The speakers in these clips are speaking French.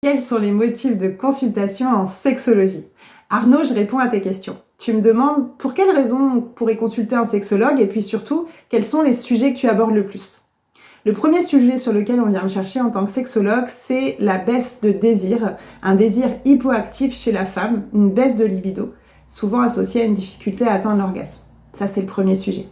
Quels sont les motifs de consultation en sexologie? Arnaud, je réponds à tes questions. Tu me demandes pour quelles raisons on pourrait consulter un sexologue et puis surtout, quels sont les sujets que tu abordes le plus. Le premier sujet sur lequel on vient me chercher en tant que sexologue, c'est la baisse de désir, un désir hypoactif chez la femme, une baisse de libido, souvent associée à une difficulté à atteindre l'orgasme. Ça, c'est le premier sujet.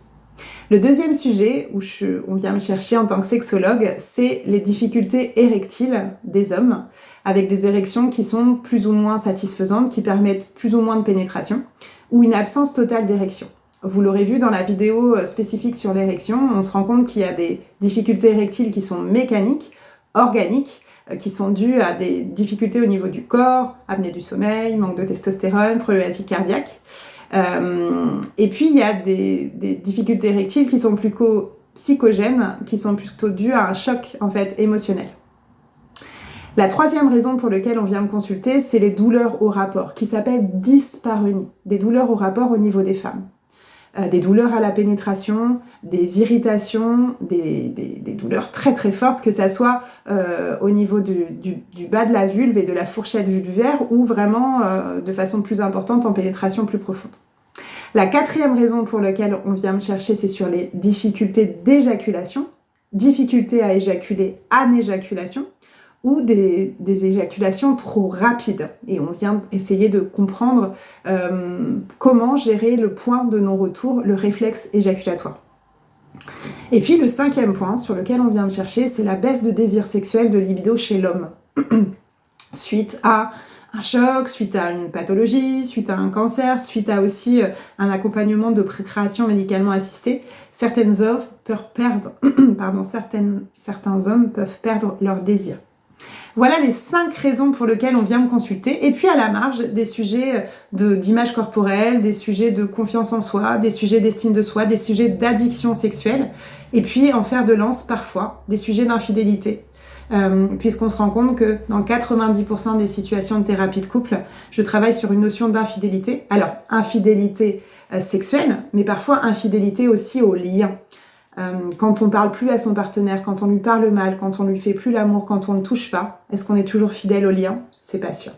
Le deuxième sujet où on vient me chercher en tant que sexologue, c'est les difficultés érectiles des hommes, avec des érections qui sont plus ou moins satisfaisantes, qui permettent plus ou moins de pénétration, ou une absence totale d'érection. Vous l'aurez vu dans la vidéo spécifique sur l'érection, on se rend compte qu'il y a des difficultés érectiles qui sont mécaniques, organiques, qui sont dues à des difficultés au niveau du corps, apnée du sommeil, manque de testostérone, problématiques cardiaques. Et puis il y a des difficultés érectiles qui sont plutôt psychogènes, qui sont plutôt dues à un choc en fait émotionnel. La troisième raison pour laquelle on vient me consulter, c'est les douleurs au rapport, qui s'appellent dyspareunie, des douleurs au rapport au niveau des femmes. Des douleurs à la pénétration, des irritations, des douleurs très très fortes, que ça soit au niveau du bas de la vulve et de la fourchette vulvaire ou vraiment de façon plus importante en pénétration plus profonde. La quatrième raison pour laquelle on vient me chercher, c'est sur les difficultés d'éjaculation, difficultés à éjaculer, anéjaculation, ou des éjaculations trop rapides. Et on vient essayer de comprendre comment gérer le point de non-retour, le réflexe éjaculatoire. Et puis le cinquième point sur lequel on vient me chercher, c'est la baisse de désir sexuel, de libido chez l'homme. Suite à un choc, suite à une pathologie, suite à un cancer, suite à aussi un accompagnement de procréation médicalement assistée, certains hommes peuvent perdre leur désir. Voilà les 5 raisons pour lesquelles on vient me consulter. Et puis à la marge, des sujets d'image corporelle, des sujets de confiance en soi, des sujets d'estime de soi, des sujets d'addiction sexuelle. Et puis en fer de lance parfois, des sujets d'infidélité. Puisqu'on se rend compte que dans 90% des situations de thérapie de couple, je travaille sur une notion d'infidélité. Alors, infidélité sexuelle, mais parfois infidélité aussi au lien. Quand on parle plus à son partenaire, quand on lui parle mal, quand on lui fait plus l'amour, quand on ne touche pas, est-ce qu'on est toujours fidèle au lien? C'est pas sûr.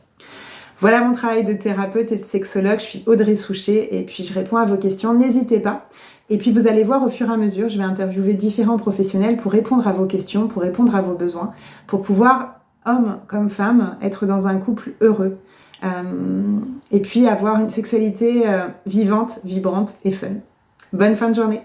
Voilà mon travail de thérapeute et de sexologue. Je suis Audrey Souchet et puis je réponds à vos questions. N'hésitez pas. Et puis vous allez voir au fur et à mesure, je vais interviewer différents professionnels pour répondre à vos questions, pour répondre à vos besoins, pour pouvoir, homme comme femme, être dans un couple heureux. Et puis avoir une sexualité vivante, vibrante et fun. Bonne fin de journée.